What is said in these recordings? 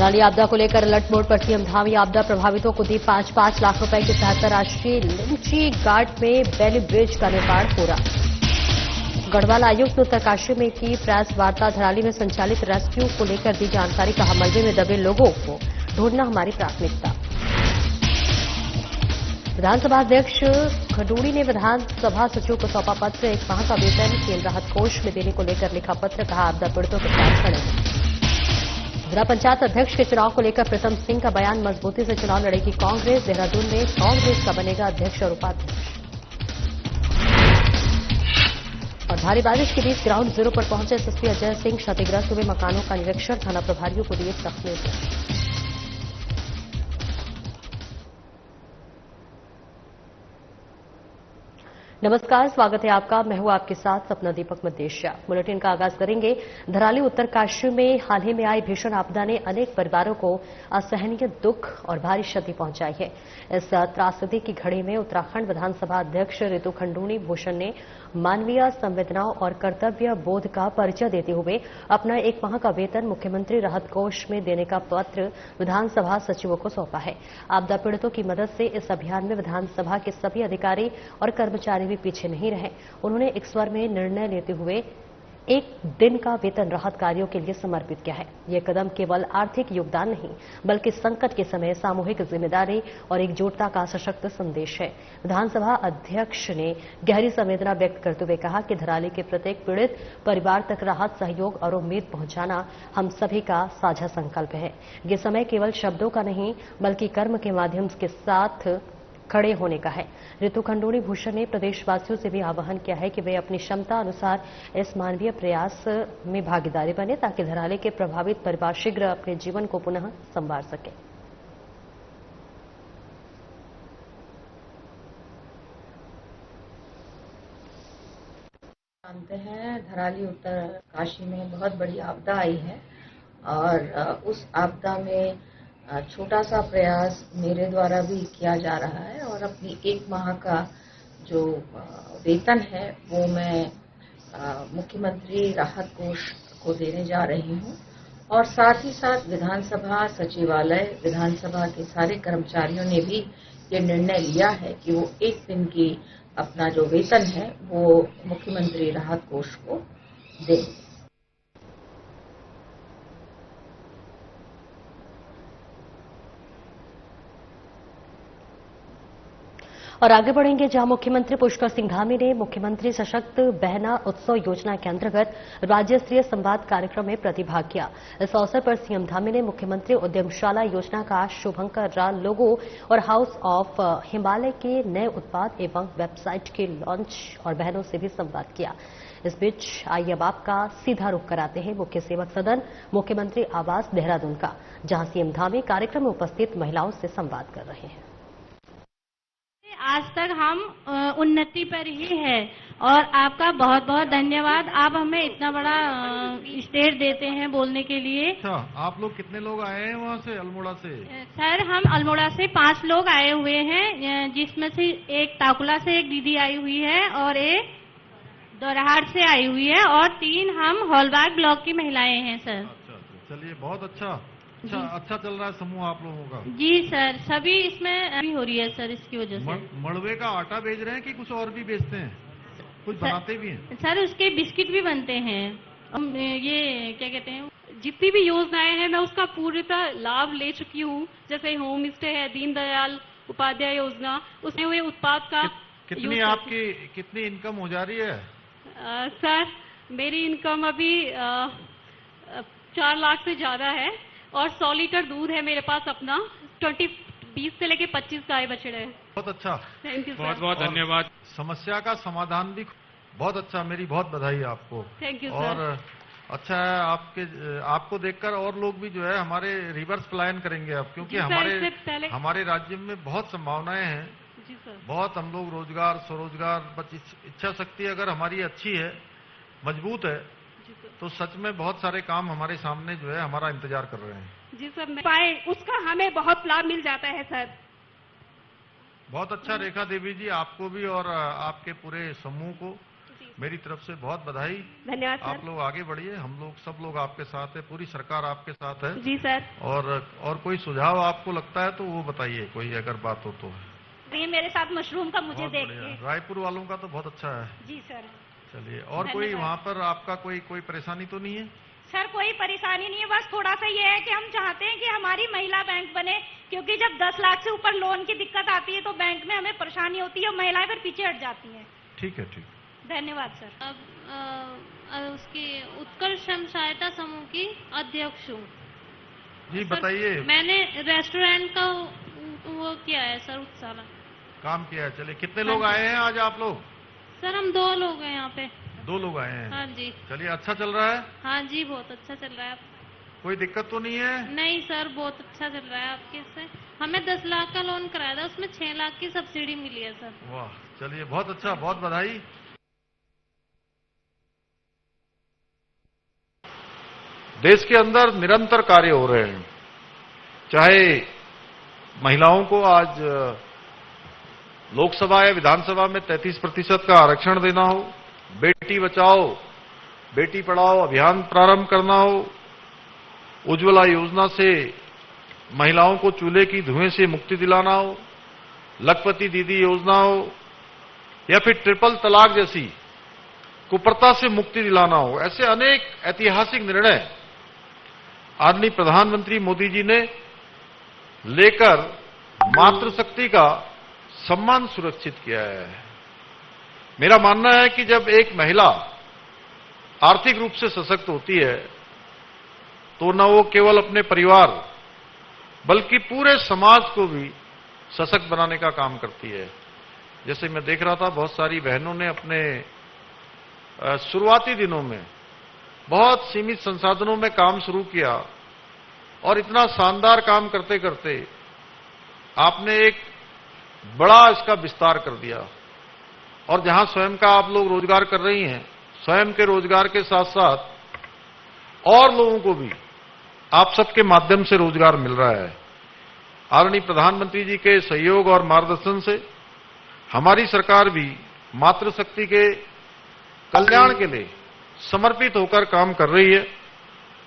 धराली आपदा को लेकर अलर्ट मोड पर सीएम धामी। आपदा प्रभावितों को दी 5-5 लाख रुपए की सहायता राशि। लिंची घाट में बेली ब्रिज का निर्माण पूरा। गढ़वाल आयुक्त ने उत्तरकाशी में की प्रेस वार्ता। धराली में संचालित रेस्क्यू को लेकर दी जानकारी। कहा, मलबे में दबे लोगों को ढूंढना हमारी प्राथमिकता। विधानसभा अध्यक्ष खडूड़ी ने विधानसभा सचिव को सौंपा पत्र। 1 माह का वेतन केंद्र राहत कोष में देने को लेकर लिखा पत्र। कहा, आपदा पीड़ितों के साथ खड़े हैं। जिला पंचायत अध्यक्ष के चुनाव को लेकर प्रीतम सिंह का बयान। मजबूती से चुनाव लड़ेगी कांग्रेस। देहरादून में कांग्रेस का बनेगा अध्यक्ष और उपाध्यक्ष। और भारी बारिश के बीच ग्राउंड जीरो पर पहुंचे एसएसपी अजय सिंह। क्षतिग्रस्त हुए मकानों का निरीक्षण। थाना प्रभारियों को दिए सख्त निर्देश। नमस्कार, स्वागत है आपका। मैं हूं आपके साथ सपना दीपक मदेशिया। बुलेटिन का आगाज करेंगे। धराली उत्तरकाशी में हाल ही में आई भीषण आपदा ने अनेक परिवारों को असहनीय दुख और भारी क्षति पहुंचाई है। इस त्रासदी की घड़ी में उत्तराखंड विधानसभा अध्यक्ष रितु खंडूड़ी भूषण ने मानवीय संवेदनाओं और कर्तव्य बोध का परिचय देते हुए अपना 1 माह का वेतन मुख्यमंत्री राहत कोष में देने का पत्र विधानसभा सचिवों को सौंपा है। आपदा पीड़ितों की मदद से इस अभियान में विधानसभा के सभी अधिकारी और कर्मचारी भी पीछे नहीं रहे। उन्होंने एक स्वर में निर्णय लेते हुए 1 दिन का वेतन राहत कार्यों के लिए समर्पित किया है। यह कदम केवल आर्थिक योगदान नहीं, बल्कि संकट के समय सामूहिक जिम्मेदारी और एकजुटता का सशक्त संदेश है। विधानसभा अध्यक्ष ने गहरी संवेदना व्यक्त करते हुए कहा कि धराली के प्रत्येक पीड़ित परिवार तक राहत, सहयोग और उम्मीद पहुंचाना हम सभी का साझा संकल्प है। ये समय केवल शब्दों का नहीं, बल्कि कर्म के माध्यम के साथ खड़े होने का है। रितु खंडूड़ी भूषण ने प्रदेशवासियों से भी आह्वान किया है कि वे अपनी क्षमता अनुसार इस मानवीय प्रयास में भागीदारी बने, ताकि धराली के प्रभावित परिवार शीघ्र अपने जीवन को पुनः संवार सके। जानते हैं, धराली उत्तरकाशी में बहुत बड़ी आपदा आई है और उस आपदा में छोटा सा प्रयास मेरे द्वारा भी किया जा रहा है और अपनी 1 माह का जो वेतन है वो मैं मुख्यमंत्री राहत कोष को देने जा रही हूँ। और साथ ही साथ विधानसभा सचिवालय, विधानसभा के सारे कर्मचारियों ने भी ये निर्णय लिया है कि वो 1 दिन की अपना जो वेतन है वो मुख्यमंत्री राहत कोष को देंगे। और आगे बढ़ेंगे, जहां मुख्यमंत्री पुष्कर सिंह धामी ने मुख्यमंत्री सशक्त बहना उत्सव योजना के अंतर्गत राज्य स्तरीय संवाद कार्यक्रम में प्रतिभाग किया। इस अवसर पर सीएम धामी ने मुख्यमंत्री उद्यमशाला योजना का शुभंकर लोगो और हाउस ऑफ हिमालय के नए उत्पाद एवं वेबसाइट के लॉन्च और बहनों से भी संवाद किया। इस बीच आइए अब आपका सीधा रुख कराते हैं मुख्य सेवक सदन मुख्यमंत्री आवास देहरादून का, जहां सीएम धामी कार्यक्रम में उपस्थित महिलाओं से संवाद कर रहे हैं। आज तक हम उन्नति पर ही है और आपका बहुत बहुत धन्यवाद। आप हमें इतना बड़ा स्टेज देते हैं बोलने के लिए। अच्छा, आप लोग कितने लोग आए हैं वहाँ से, अल्मोड़ा से? सर, हम अल्मोड़ा से 5 लोग आए हुए हैं, जिसमें से एक ताकुला से एक दीदी आई हुई है और एक दोराहाट से आई हुई है और 3 हम हॉलबाग ब्लॉक की महिलाएं हैं सर। अच्छा, चलिए, बहुत अच्छा चल रहा है समूह आप लोगों का। जी सर, सभी इसमें भी हो रही है सर, इसकी वजह से। मड़वे का आटा बेच रहे हैं कि कुछ और भी बेचते हैं? कुछ बनाते भी हैं सर? उसके बिस्किट भी बनते हैं। ये क्या कहते हैं, जितनी भी योजनाएं हैं मैं उसका पूर्णतः लाभ ले चुकी हूँ। जैसे होम स्टे है, दीनदयाल उपाध्याय योजना, उसमें हुए उत्पाद का कितनी इनकम हो जा रही है? सर, मेरी इनकम अभी 4 लाख से ज्यादा है और 100 लीटर दूध है मेरे पास अपना। 20 से लेके 25 गाय बछड़े हैं। बहुत अच्छा, थैंक यू सर। बहुत बहुत धन्यवाद। समस्या का समाधान भी बहुत अच्छा, मेरी बहुत बधाई आपको। Thank you sir. और अच्छा है, आपको देखकर और लोग भी जो है हमारे रिवर्स पलायन करेंगे अब, क्योंकि हमारे राज्य में बहुत संभावनाएं हैं। जी सर। बहुत हम लोग रोजगार, स्वरोजगार, इच्छा शक्ति अगर हमारी अच्छी है, मजबूत है, तो सच में बहुत सारे काम हमारे सामने जो है हमारा इंतजार कर रहे हैं। जी सर, पाए उसका हमें बहुत लाभ मिल जाता है सर। बहुत अच्छा रेखा देवी जी, आपको भी और आपके पूरे समूह को। मेरी तरफ से बहुत बधाई। धन्यवाद सर। आप लोग आगे बढ़िए, हम लोग सब लोग आपके साथ है, पूरी सरकार आपके साथ है। जी सर। और कोई सुझाव आपको लगता है तो वो बताइए, कोई अगर बात हो तो। ये मेरे साथ मशरूम का मुझे बहुत देख बढ़िया। के। रायपुर वालों का तो बहुत अच्छा है। जी सर। चलिए, और कोई वहाँ पर आपका कोई परेशानी तो नहीं है? सर कोई परेशानी नहीं है, बस थोड़ा सा ये है कि हम चाहते हैं कि हमारी महिला बैंक बने, क्योंकि जब 10 लाख से ऊपर लोन की दिक्कत आती है तो बैंक में हमें परेशानी होती है और महिलाएं फिर पीछे हट जाती हैं। ठीक है, ठीक। धन्यवाद सर। अब उसकी उत्कर्ष श्रम सहायता समूह की अध्यक्ष हूँ। जी बताइए। मैंने रेस्टोरेंट का वो किया है सर, उत्साला काम किया है। चलिए, कितने लोग आए हैं आज आप लोग? सर हम 2 लोग हैं यहाँ पे। 2 लोग आए हैं? हाँ जी। चलिए, अच्छा चल रहा है? हाँ जी, बहुत अच्छा चल रहा है। कोई दिक्कत तो नहीं है? नहीं सर, बहुत अच्छा चल रहा है आपके से। हमें 10 लाख का लोन कराया था, उसमें 6 लाख की सब्सिडी मिली है सर। वाह, चलिए बहुत अच्छा, बहुत बधाई। देश के अंदर निरंतर कार्य हो रहे हैं, चाहे महिलाओं को आज लोकसभा या विधानसभा में 33% का आरक्षण देना हो, बेटी बचाओ बेटी पढ़ाओ अभियान प्रारंभ करना हो, उज्ज्वला योजना से महिलाओं को चूल्हे की धुएं से मुक्ति दिलाना हो, लखपति दीदी योजना हो, या फिर ट्रिपल तलाक जैसी कुप्रथा से मुक्ति दिलाना हो, ऐसे अनेक ऐतिहासिक निर्णय आदरणीय प्रधानमंत्री मोदी जी ने लेकर मातृशक्ति का सम्मान सुरक्षित किया है। मेरा मानना है कि जब एक महिला आर्थिक रूप से सशक्त होती है तो न वो केवल अपने परिवार बल्कि पूरे समाज को भी सशक्त बनाने का काम करती है। जैसे मैं देख रहा था, बहुत सारी बहनों ने अपने शुरुआती दिनों में बहुत सीमित संसाधनों में काम शुरू किया और इतना शानदार काम करते करते आपने एक बड़ा इसका विस्तार कर दिया। और जहां स्वयं का आप लोग रोजगार कर रही हैं, स्वयं के रोजगार के साथ साथ और लोगों को भी आप सबके माध्यम से रोजगार मिल रहा है। आदरणीय प्रधानमंत्री जी के सहयोग और मार्गदर्शन से हमारी सरकार भी मातृशक्ति के कल्याण के लिए समर्पित होकर काम कर रही है।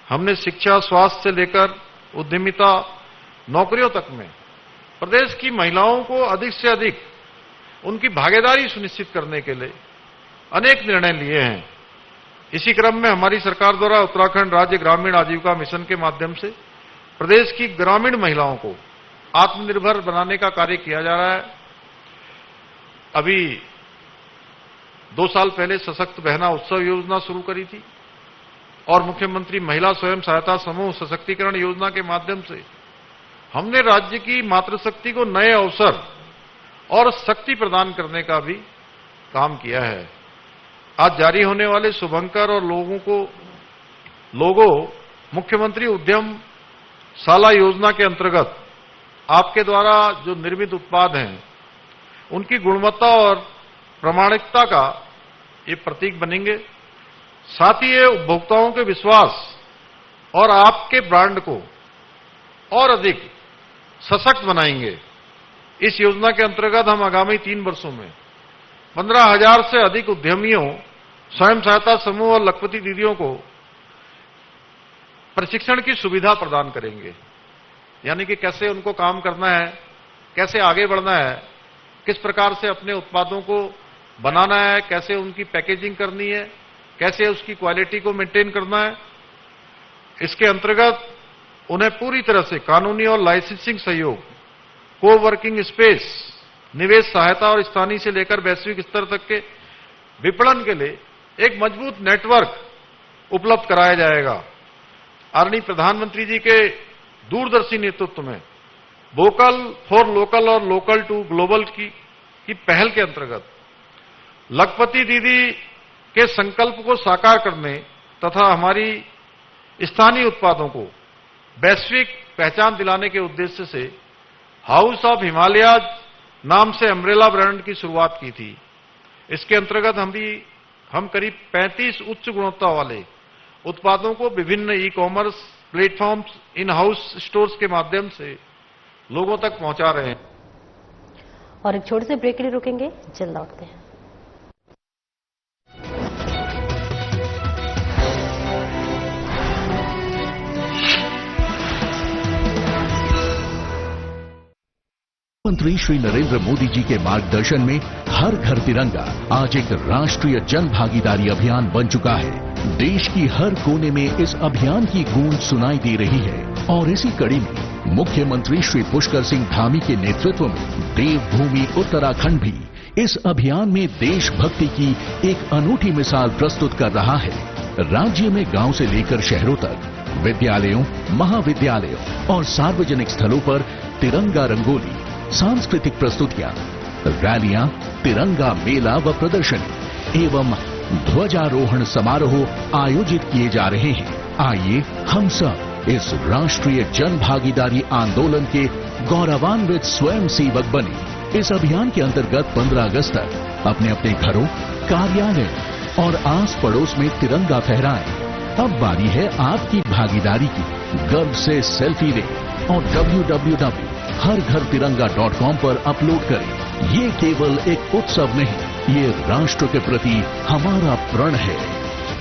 हमने शिक्षा, स्वास्थ्य से लेकर उद्यमिता, नौकरियों तक में प्रदेश की महिलाओं को अधिक से अधिक उनकी भागीदारी सुनिश्चित करने के लिए अनेक निर्णय लिए हैं। इसी क्रम में हमारी सरकार द्वारा उत्तराखंड राज्य ग्रामीण आजीविका मिशन के माध्यम से प्रदेश की ग्रामीण महिलाओं को आत्मनिर्भर बनाने का कार्य किया जा रहा है। अभी 2 साल पहले सशक्त बहना उत्सव योजना शुरू करी थी और मुख्यमंत्री महिला स्वयं सहायता समूह सशक्तिकरण योजना के माध्यम से हमने राज्य की मातृशक्ति को नए अवसर और शक्ति प्रदान करने का भी काम किया है। आज जारी होने वाले शुभंकर और लोगो मुख्यमंत्री उद्यम शाला योजना के अंतर्गत आपके द्वारा जो निर्मित उत्पाद हैं उनकी गुणवत्ता और प्रामाणिकता का ये प्रतीक बनेंगे। साथ ही ये उपभोक्ताओं के विश्वास और आपके ब्रांड को और अधिक सशक्त बनाएंगे। इस योजना के अंतर्गत हम आगामी 3 वर्षों में 15,000 से अधिक उद्यमियों, स्वयं सहायता समूह और लखपति दीदियों को प्रशिक्षण की सुविधा प्रदान करेंगे। यानी कि कैसे उनको काम करना है, कैसे आगे बढ़ना है, किस प्रकार से अपने उत्पादों को बनाना है, कैसे उनकी पैकेजिंग करनी है, कैसे उसकी क्वालिटी को मेंटेन करना है। इसके अंतर्गत उन्हें पूरी तरह से कानूनी और लाइसेंसिंग सहयोग, को-वर्किंग स्पेस, निवेश सहायता और स्थानीय से लेकर वैश्विक स्तर तक के विपणन के लिए एक मजबूत नेटवर्क उपलब्ध कराया जाएगा। आदरणीय प्रधानमंत्री जी के दूरदर्शी नेतृत्व में वोकल फॉर लोकल और लोकल टू ग्लोबल की पहल के अंतर्गत लखपति दीदी के संकल्प को साकार करने तथा हमारी स्थानीय उत्पादों को वैश्विक पहचान दिलाने के उद्देश्य से हाउस ऑफ हिमालयाज नाम से अम्ब्रेला ब्रांड की शुरुआत की थी। इसके अंतर्गत हम करीब 35 उच्च गुणवत्ता वाले उत्पादों को विभिन्न e-commerce platforms, in house stores के माध्यम से लोगों तक पहुंचा रहे हैं। और एक छोटे से ब्रेक के लिए रुकेंगे, जल्द लौटते हैं। प्रधानमंत्री श्री नरेंद्र मोदी जी के मार्गदर्शन में हर घर तिरंगा आज एक राष्ट्रीय जन भागीदारी अभियान बन चुका है। देश की हर कोने में इस अभियान की गूंज सुनाई दे रही है और इसी कड़ी में मुख्यमंत्री श्री पुष्कर सिंह धामी के नेतृत्व में देवभूमि उत्तराखंड भी इस अभियान में देशभक्ति की एक अनूठी मिसाल प्रस्तुत कर रहा है। राज्य में गांव से लेकर शहरों तक विद्यालयों, महाविद्यालयों और सार्वजनिक स्थलों पर तिरंगा रंगोली, सांस्कृतिक प्रस्तुतियां, रैलियां, तिरंगा मेला व प्रदर्शनी एवं ध्वजारोहण समारोह आयोजित किए जा रहे हैं। आइए हम सब इस राष्ट्रीय जन भागीदारी आंदोलन के गौरवान्वित स्वयं सेवक बने। इस अभियान के अंतर्गत 15 अगस्त तक अपने अपने घरों, कार्यालय और आस पड़ोस में तिरंगा फहराएं। अब बारी है आपकी भागीदारी की। गर्व से सेल्फी लें और www.harghartiranga.com पर अपलोड करें। ये केवल एक उत्सव नहीं, ये राष्ट्र के प्रति हमारा प्रण है।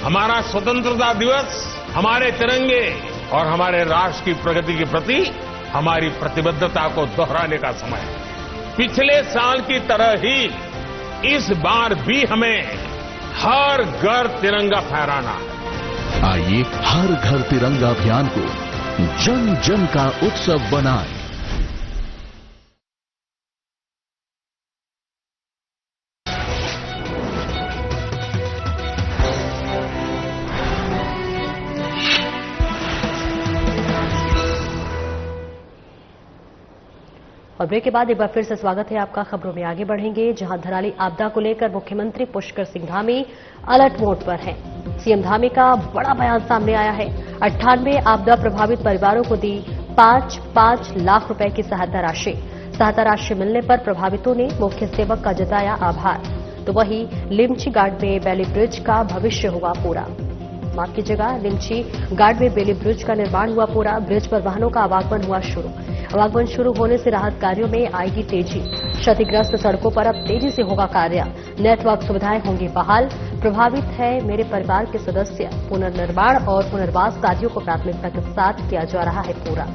हमारा स्वतंत्रता दिवस हमारे तिरंगे और हमारे राष्ट्र की प्रगति के प्रति हमारी प्रतिबद्धता को दोहराने का समय है। पिछले साल की तरह ही इस बार भी हमें हर घर तिरंगा फहराना है। आइए हर घर तिरंगा अभियान को जन जन का उत्सव बनाएं। और ब्रेक के बाद एक बार फिर से स्वागत है आपका। खबरों में आगे बढ़ेंगे, जहां धराली आपदा को लेकर मुख्यमंत्री पुष्कर सिंह धामी अलर्ट मोड पर हैं। सीएम धामी का बड़ा बयान सामने आया है। 98 आपदा प्रभावित परिवारों को दी 5-5 लाख रुपए की सहायता राशि मिलने पर प्रभावितों ने मुख्य सेवक का जताया आभार। तो वहीं लिमची घाट में बेली ब्रिज का भविष्य हुआ पूरा। माफ कीजिएगा, लिमची घाट में बेली ब्रिज का निर्माण हुआ पूरा। ब्रिज पर वाहनों का आवागमन हुआ शुरू। आवागमन शुरू होने से राहत कार्यों में आएगी तेजी। क्षतिग्रस्त सड़कों पर अब तेजी से होगा कार्य। नेटवर्क सुविधाएं होंगी बहाल। प्रभावित है मेरे परिवार के सदस्य। पुनर्निर्माण और पुनर्वास कार्यों को प्राथमिकता के साथ किया जा रहा है पूरा।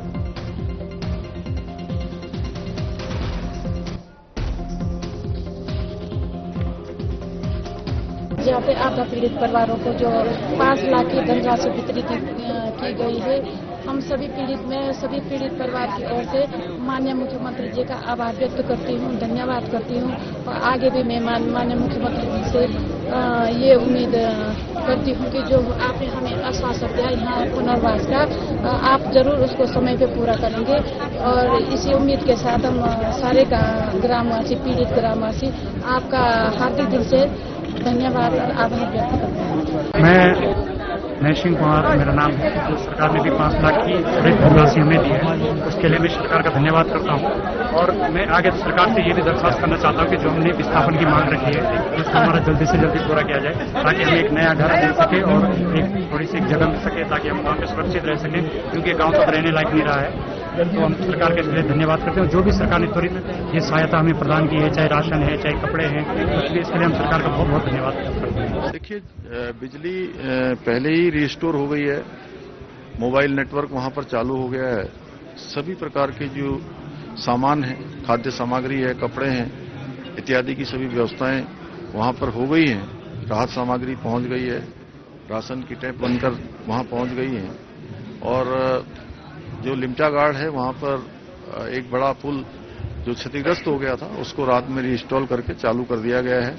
जहाँ पे आपदा पीड़ित परिवारों को जो 5 लाख की धनराशि वितरित की गई है, हम सभी पीड़ित परिवार की ओर से माननीय मुख्यमंत्री जी का आभार व्यक्त करती हूँ, धन्यवाद करती हूँ। और आगे भी मैं माननीय मुख्यमंत्री जी से ये उम्मीद करती हूँ कि जो आपने हमें आश्वासन दिया यहाँ पुनर्वास का, आप जरूर उसको समय पे पूरा करेंगे। और इसी उम्मीद के साथ हम सारे ग्रामवासी, पीड़ित ग्रामवासी, आपका हार्दिक दिल से धन्यवाद और आभार व्यक्त करते हैं। मैं महेश सिंह कुमार मेरा नाम है। सरकार ने भी 5 लाख की धनराशि हमें दी है, उसके लिए मैं सरकार का धन्यवाद करता हूँ। और मैं आगे सरकार से ये भी दरख्वास्त करना चाहता हूँ कि जो हमने विस्थापन की मांग रखी है उसको हमारा जल्दी से जल्दी पूरा किया जाए, ताकि हमें एक नया घर मिल सके और एक थोड़ी सी जगह मिल सके, ताकि हम वहाँ पे सुरक्षित रह सकें, क्योंकि गाँव तो रहने लायक नहीं रहा है। तो हम सरकार के लिए धन्यवाद करते हैं। जो भी सरकार ने त्वरित ये सहायता हमें प्रदान की है, चाहे राशन है, चाहे कपड़े हैं, इसलिए इसके लिए हम सरकार का बहुत बहुत धन्यवाद करते हैं। देखिए, बिजली पहले ही रिस्टोर हो गई है, मोबाइल नेटवर्क वहां पर चालू हो गया है। सभी प्रकार के जो सामान है, खाद्य सामग्री है, कपड़े हैं इत्यादि की सभी व्यवस्थाएं वहां पर हो गई हैं। राहत सामग्री पहुंच गई है, राशन किटें बनकर वहां पहुंच गई हैं। और जो लिमचा घाट है वहां पर एक बड़ा पुल जो क्षतिग्रस्त हो गया था उसको रात में रीइंस्टॉल करके चालू कर दिया गया है।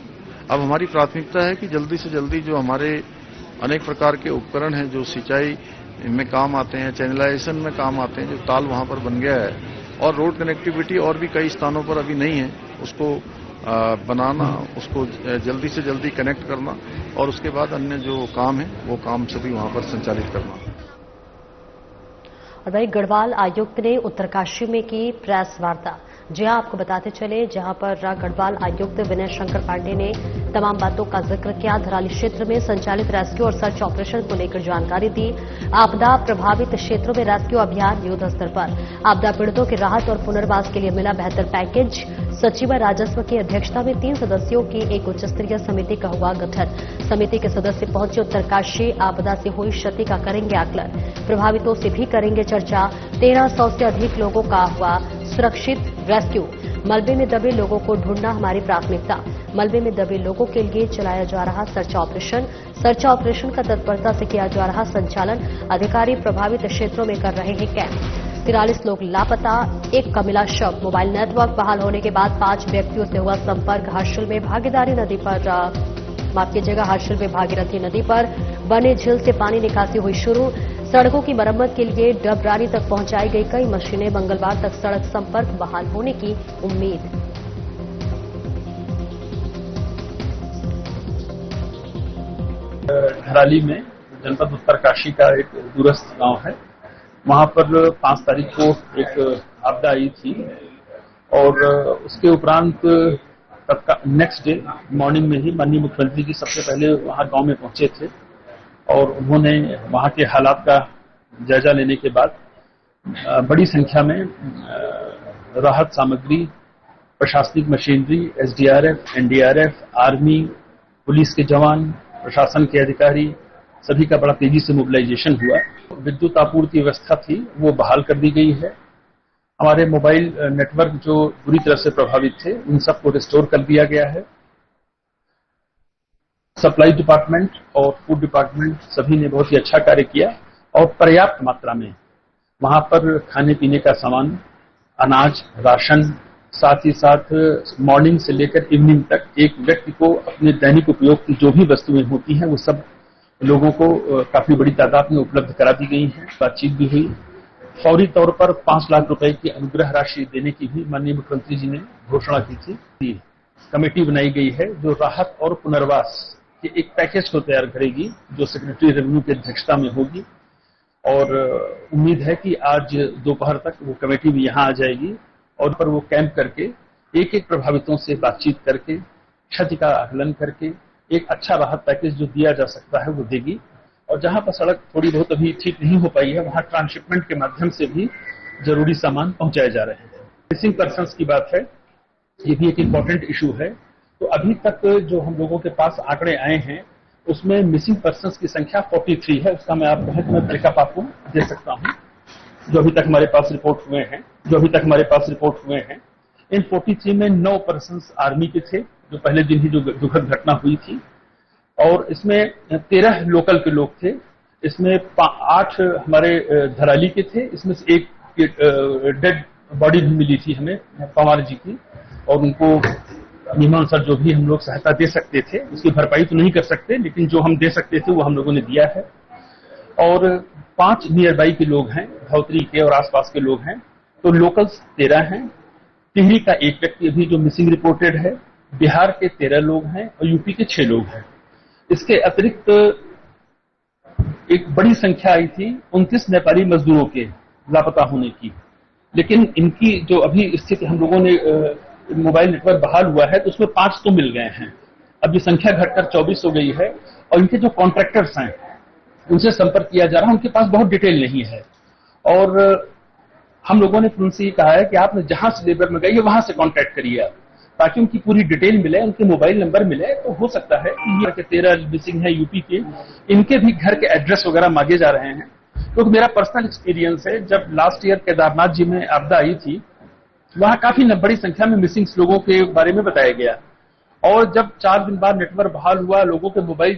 अब हमारी प्राथमिकता है कि जल्दी से जल्दी जो हमारे अनेक प्रकार के उपकरण हैं जो सिंचाई में काम आते हैं, चैनलाइजेशन में काम आते हैं, जो ताल वहां पर बन गया है, और रोड कनेक्टिविटी और भी कई स्थानों पर अभी नहीं है, उसको बनाना, उसको जल्दी से जल्दी कनेक्ट करना और उसके बाद अन्य जो काम है वो काम सभी वहां पर संचालित करना। और वही गढ़वाल आयुक्त ने उत्तरकाशी में की प्रेस वार्ता। जी हां, आपको बताते चले, जहां पर गढ़वाल आयुक्त विनय शंकर पांडे ने तमाम बातों का जिक्र किया। धराली क्षेत्र में संचालित रेस्क्यू और सर्च ऑपरेशन को लेकर जानकारी दी। आपदा प्रभावित क्षेत्रों में रेस्क्यू अभियान युद्ध स्तर पर। आपदा पीड़ितों की राहत और पुनर्वास के लिए मिला बेहतर पैकेज। सचिव राजस्व की अध्यक्षता में 3 सदस्यों की एक उच्च स्तरीय समिति का हुआ गठन। समिति के सदस्य पहुंचे उत्तरकाशी। आपदा से हुई क्षति का करेंगे आकलन, प्रभावितों से भी करेंगे चर्चा। 1300 से अधिक लोगों का हुआ सुरक्षित रेस्क्यू। मलबे में दबे लोगों को ढूंढना हमारी प्राथमिकता। मलबे में दबे लोगों के लिए चलाया जा रहा सर्च ऑपरेशन का तत्परता से किया जा रहा संचालन। अधिकारी प्रभावित क्षेत्रों में कर रहे हैं कैंप। 43 लोग लापता, एक का मिला शव। मोबाइल नेटवर्क बहाल होने के बाद 5 व्यक्तियों से हुआ संपर्क। हर्षिल में भागीरथी नदी पर बने झील से पानी निकासी हुई शुरू। सड़कों की मरम्मत के लिए डबरानी तक पहुंचाई गई कई मशीनें। मंगलवार तक सड़क संपर्क बहाल होने की उम्मीद। धराली में जनपद उत्तरकाशी का एक दूरस्थ गांव है। वहां पर 5 तारीख को एक आपदा आई थी और उसके उपरांत नेक्स्ट डे मॉर्निंग में ही माननीय मुख्यमंत्री जी सबसे पहले वहां गांव में पहुंचे थे और उन्होंने वहां के हालात का जायजा लेने के बाद बड़ी संख्या में राहत सामग्री, प्रशासनिक machinery, SDRF, NDRF, army, police के जवान, प्रशासन के अधिकारी सभी का बड़ा तेजी से मोबिलाइजेशन हुआ। विद्युत आपूर्ति व्यवस्था थी वो बहाल कर दी गई है। हमारे मोबाइल नेटवर्क जो बुरी तरह से प्रभावित थे उन सबको रिस्टोर कर दिया गया है। सप्लाई डिपार्टमेंट और फूड डिपार्टमेंट सभी ने बहुत ही अच्छा कार्य किया और पर्याप्त मात्रा में वहां पर खाने पीने का सामान, अनाज, राशन, साथ ही साथ मॉर्निंग से लेकर इवनिंग तक एक व्यक्ति को अपने दैनिक उपयोग की जो भी वस्तुएं होती हैं वो सब लोगों को काफी बड़ी तादाद में उपलब्ध करा दी गई हैं। बातचीत भी हुई। फौरी तौर पर 5 लाख रुपए की अनुग्रह राशि देने की भी माननीय मुख्यमंत्री जी ने घोषणा की थी। कमेटी बनाई गई है जो राहत और पुनर्वास के एक पैकेज को तैयार करेगी जो सेक्रेटरी रेवेन्यू की अध्यक्षता में होगी और उम्मीद है कि आज दोपहर तक वो कमेटी भी यहाँ आ जाएगी और पर वो कैंप करके एक प्रभावितों से बातचीत करके क्षति का आकलन करके एक अच्छा राहत पैकेज जो दिया जा सकता है वो देगी। और जहां पर सड़क थोड़ी बहुत अभी ठीक नहीं हो पाई है वहां ट्रांसशिपमेंट के माध्यम से भी जरूरी सामान पहुंचाए जा रहे हैं। मिसिंग पर्सन्स की बात है, ये भी एक इम्पोर्टेंट इशू है। तो अभी तक जो हम लोगों के पास आंकड़े आए हैं उसमें मिसिंग पर्सन्स की संख्या 43 है। उसका मैं आपको ब्रेकअप आपको दे सकता हूं जो अभी तक हमारे पास रिपोर्ट हुए हैं। इन 43 में 9 पर्सन्स आर्मी के थे जो पहले दिन ही जो दुखद घटना हुई थी और इसमें 13 लोकल के लोग थे। इसमें 8 हमारे धराली के थे। इसमें से एक डेड बॉडी भी मिली थी हमें पवार जी की और उनको नियमानुसार जो भी हम लोग सहायता दे सकते थे उसकी भरपाई तो नहीं कर सकते लेकिन जो हम दे सकते थे वो हम लोगों ने दिया है। और 5 नियर बाई के लोग हैं, धौतरी के और आसपास के लोग हैं। तो लोकल्स 13 हैं। टिहरी का एक व्यक्ति अभी जो मिसिंग रिपोर्टेड है। बिहार के 13 लोग हैं और यूपी के 6 लोग हैं। इसके अतिरिक्त एक बड़ी संख्या आई थी 29 नेपाली मजदूरों के लापता होने की, लेकिन इनकी जो अभी स्थिति हम लोगों ने मोबाइल नेटवर्क बहाल हुआ है तो उसमें 5 तो मिल गए हैं। अब ये संख्या घटकर 24 हो गई है और इनके जो कॉन्ट्रैक्टर्स हैं उनसे संपर्क किया जा रहा है। उनके पास बहुत डिटेल नहीं है और हम लोगों ने उनसे ये कहा है कि आप जहां से लेबर में गई वहां से कॉन्टैक्ट करिए आप, ताकि उनकी पूरी डिटेल मिले, उनके मोबाइल नंबर मिले। तो हो सकता है कि 13 मिसिंग है यूपी के, इनके भी घर के एड्रेस वगैरह मांगे जा रहे हैं। क्योंकि मेरा पर्सनल एक्सपीरियंस है, जब लास्ट ईयर केदारनाथ जी में आपदा आई थी वहां काफी बड़ी संख्या में मिसिंग लोगों के बारे में बताया गया और जब 4 दिन बाद नेटवर्क बहाल हुआ, लोगों के मोबाइल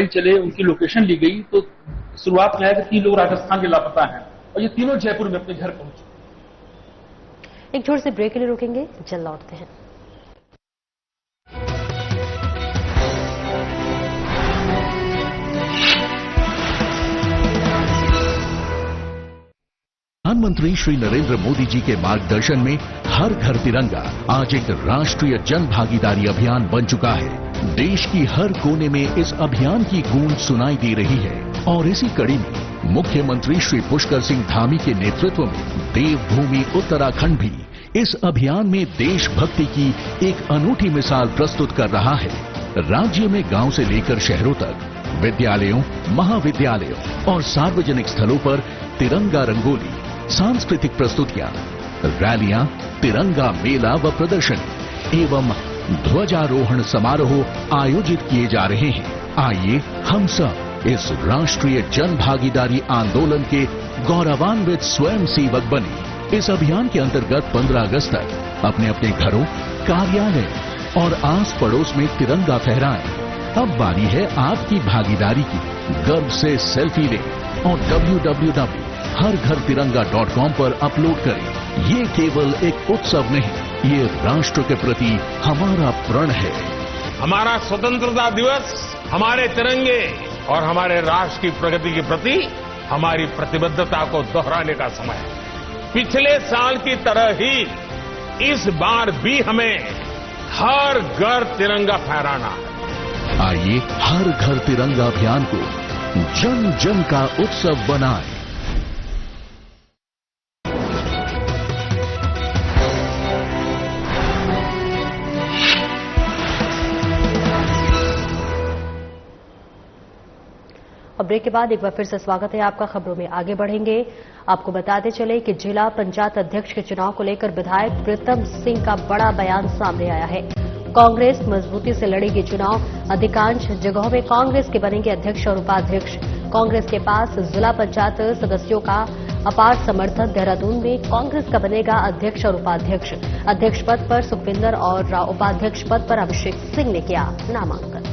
चले, उनकी लोकेशन ली गई तो शुरुआत में आया कि 3 लोग राजस्थान के लापता हैं और ये तीनों जयपुर में अपने घर पहुंचे। एक छोटे से ब्रेक के लिए रुकेंगे, जल्द लौटते हैं। प्रधानमंत्री श्री नरेंद्र मोदी जी के मार्गदर्शन में हर घर तिरंगा आज एक राष्ट्रीय जन भागीदारी अभियान बन चुका है। देश की हर कोने में इस अभियान की गूंज सुनाई दे रही है और इसी कड़ी में मुख्यमंत्री श्री पुष्कर सिंह धामी के नेतृत्व में देवभूमि उत्तराखंड भी इस अभियान में देशभक्ति की एक अनूठी मिसाल प्रस्तुत कर रहा है। राज्य में गांव से लेकर शहरों तक विद्यालयों, महाविद्यालयों और सार्वजनिक स्थलों पर तिरंगा रंगोली, सांस्कृतिक प्रस्तुतियां, रैलियां, तिरंगा मेला व प्रदर्शनी एवं ध्वजारोहण समारोह आयोजित किए जा रहे हैं। आइए हम सब इस राष्ट्रीय जन भागीदारी आंदोलन के गौरवान्वित स्वयंसेवक बने इस अभियान के अंतर्गत 15 अगस्त तक अपने अपने घरों, कार्यालय और आस पड़ोस में तिरंगा फहराएं। अब बारी है आपकी भागीदारी की। गर्व से सेल्फी लें और www.harghartiranga.com पर अपलोड करें। ये केवल एक उत्सव नहीं, ये राष्ट्र के प्रति हमारा प्रण है। हमारा स्वतंत्रता दिवस हमारे तिरंगे और हमारे राष्ट्र की प्रगति के प्रति हमारी प्रतिबद्धता को दोहराने का समय है। पिछले साल की तरह ही इस बार भी हमें हर घर तिरंगा फहराना है। आइए हर घर तिरंगा अभियान को जन जन का उत्सव बनाएं। और ब्रेक के बाद एक बार फिर से स्वागत है आपका। खबरों में आगे बढ़ेंगे। आपको बताते चले कि जिला पंचायत अध्यक्ष के चुनाव को लेकर विधायक प्रीतम सिंह का बड़ा बयान सामने आया है। कांग्रेस मजबूती से लड़ेगी चुनाव। अधिकांश जगहों में कांग्रेस के बनेंगे अध्यक्ष और उपाध्यक्ष। कांग्रेस के पास जिला पंचायत सदस्यों का अपार समर्थन। देहरादून में कांग्रेस का बनेगा अध्यक्ष और उपाध्यक्ष। अध्यक्ष पद पर सुखविंदर और उपाध्यक्ष पद पर अभिषेक सिंह ने किया नामांकन।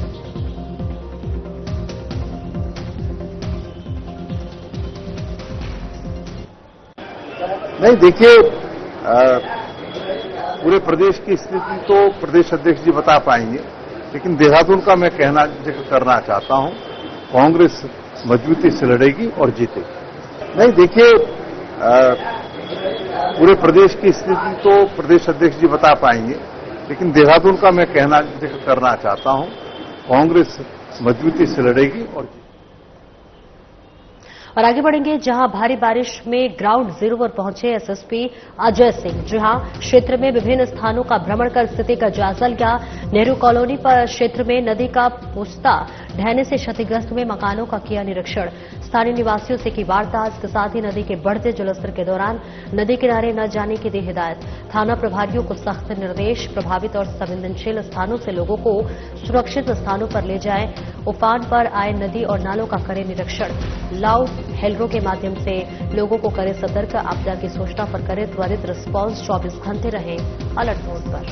नहीं, देखिए, पूरे प्रदेश की स्थिति तो प्रदेश अध्यक्ष जी बता पाएंगे, लेकिन देहरादून का मैं जिक्र करना चाहता हूं। कांग्रेस मजबूती से लड़ेगी और जीतेगी। नहीं, देखिए, पूरे प्रदेश की स्थिति तो प्रदेश अध्यक्ष जी बता पाएंगे, लेकिन देहरादून का मैं जिक्र करना चाहता हूं। कांग्रेस मजबूती से लड़ेगी और जीतेगी। और आगे बढ़ेंगे, जहां भारी बारिश में ग्राउंड जीरो पर पहुंचे एसएसपी अजय सिंह। जहां क्षेत्र में विभिन्न स्थानों का भ्रमण कर स्थिति का जायजा लिया। नेहरू कॉलोनी पर क्षेत्र में नदी का पुस्ता ढहने से क्षतिग्रस्त हुए मकानों का किया निरीक्षण। स्थानीय निवासियों से की वार्ता। इसके साथ ही नदी के बढ़ते जलस्तर के दौरान नदी किनारे न जाने की दी हिदायत। थाना प्रभारियों को सख्त निर्देश। प्रभावित और संवेदनशील स्थानों से लोगों को सुरक्षित स्थानों पर ले जाएं। उफान पर आए नदी और नालों का करें निरीक्षण। लाउड हेलरो के माध्यम से लोगों को करें सतर्क। आपदा की सूचना पर करें त्वरित रिस्पांस। 24 घंटे रहे अलर्ट मोड पर।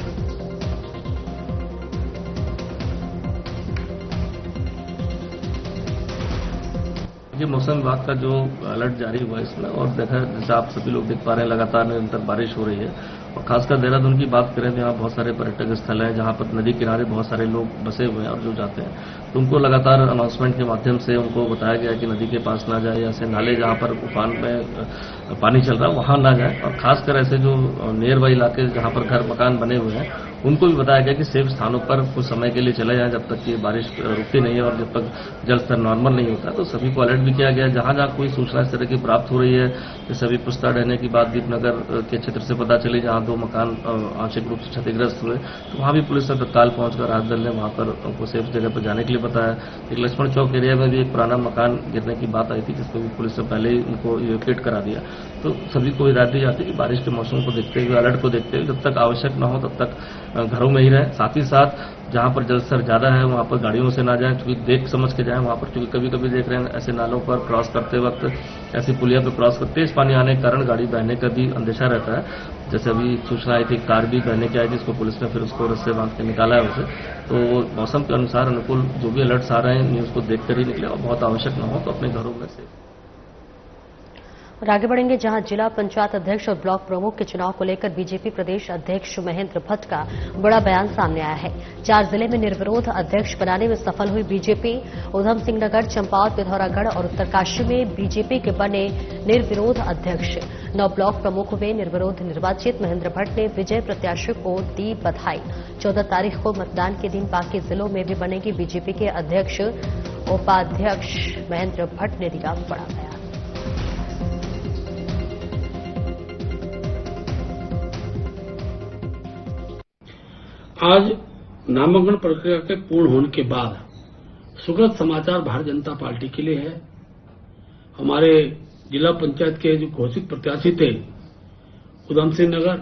ये मौसम विभाग का जो अलर्ट जारी हुआ है इसमें, और देखा जैसे आप सभी लोग देख पा रहे हैं लगातार निरंतर बारिश हो रही है। और खासकर देहरादून की बात करें तो यहाँ बहुत सारे पर्यटक स्थल हैं जहाँ पर नदी किनारे बहुत सारे लोग बसे हुए हैं और जो जाते हैं तो उनको लगातार अनाउंसमेंट के माध्यम से उनको बताया गया कि नदी के पास ना जाए, या ऐसे नाले जहाँ पर उफान में पानी चल रहा है वहां ना जाए। और खासकर ऐसे जो नियर बाई इलाके जहाँ पर घर मकान बने हुए हैं उनको भी बताया गया कि सेफ स्थानों पर कुछ समय के लिए चले जाएं जब तक कि बारिश रुकती नहीं है और जब तक जल स्तर नॉर्मल नहीं होता। तो सभी को अलर्ट भी किया गया। जहां जहां कोई सूचना इस तरह की प्राप्त हो रही है, जैसे अभी पुस्ता ढहने की बात दीपनगर के क्षेत्र से पता चली जहां 2 मकान आंशिक रूप से क्षतिग्रस्त हुए, तो वहां भी पुलिस ने तत्काल पहुंचकर राहत दल ने वहां पर उनको सेफ जगह पर जाने के लिए बताया। एक लक्ष्मण चौक एरिया में भी एक पुराना मकान गिरने की बात आई थी जिसको भी पुलिस ने पहले ही उनको इवैक्यूएट करा दिया। तो सभी को हिदायत दी जाती है कि बारिश के मौसम को देखते हुए, अलर्ट को देखते हुए जब तक आवश्यक न हो तब तक घरों में ही रहें। साथ ही साथ जहां पर जलस्तर ज्यादा है वहां पर गाड़ियों से ना जाएं, क्योंकि देख समझ के जाएं वहां पर, क्योंकि कभी कभी देख रहे हैं ऐसे नालों पर क्रॉस करते वक्त, ऐसी पुलिया पर क्रॉस करते तेज पानी आने के कारण गाड़ी बहने का भी अंदेशा रहता है। जैसे अभी सूचना आई थी कार भी बहने की आई थी, जिसको पुलिस ने फिर उसको रस्से बांध के निकाला है उसे। तो मौसम के अनुसार अनुकूल जो भी अलर्ट्स आ रहे हैं न्यूज को देखकर ही निकले और बहुत आवश्यक न हो तो अपने घरों में से। और आगे बढ़ेंगे, जहां जिला पंचायत अध्यक्ष और ब्लॉक प्रमुख के चुनाव को लेकर बीजेपी प्रदेश अध्यक्ष महेंद्र भट्ट का बड़ा बयान सामने आया है। 4 जिले में निर्विरोध अध्यक्ष बनाने में सफल हुई बीजेपी। उधम सिंह नगर, चंपावत, पिथौरागढ़ और उत्तरकाशी में बीजेपी के बने निर्विरोध अध्यक्ष। 9 ब्लॉक प्रमुख हुए निर्विरोध निर्वाचित। महेंद्र भट्ट ने विजय प्रत्याशी को दी बधाई। 14 तारीख को मतदान के दिन बाकी जिलों में भी बनेगी बीजेपी के अध्यक्ष उपाध्यक्ष। महेंद्र भट्ट ने दिया बड़ा बयान। आज नामांकन प्रक्रिया के पूर्ण होने के बाद सुखद समाचार भारतीय जनता पार्टी के लिए है। हमारे जिला पंचायत के जो घोषित प्रत्याशी थे उधम सिंह नगर,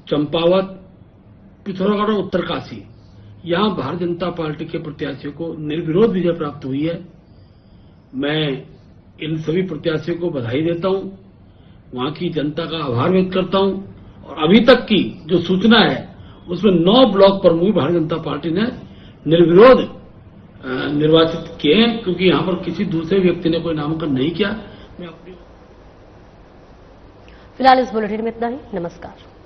चंपावत, पिथौरागढ़ और उत्तरकाशी, यहां भारतीय जनता पार्टी के प्रत्याशियों को निर्विरोध विजय प्राप्त हुई है। मैं इन सभी प्रत्याशियों को बधाई देता हूं। वहां की जनता का आभार व्यक्त करता हूं। और अभी तक की जो सूचना है उसमें 9 ब्लॉक प्रमुख भारतीय जनता पार्टी ने निर्विरोध निर्वाचित किए हैं, क्योंकि यहां पर किसी दूसरे व्यक्ति ने कोई नामांकन नहीं किया। फिलहाल इस बुलेटिन में इतना ही। नमस्कार।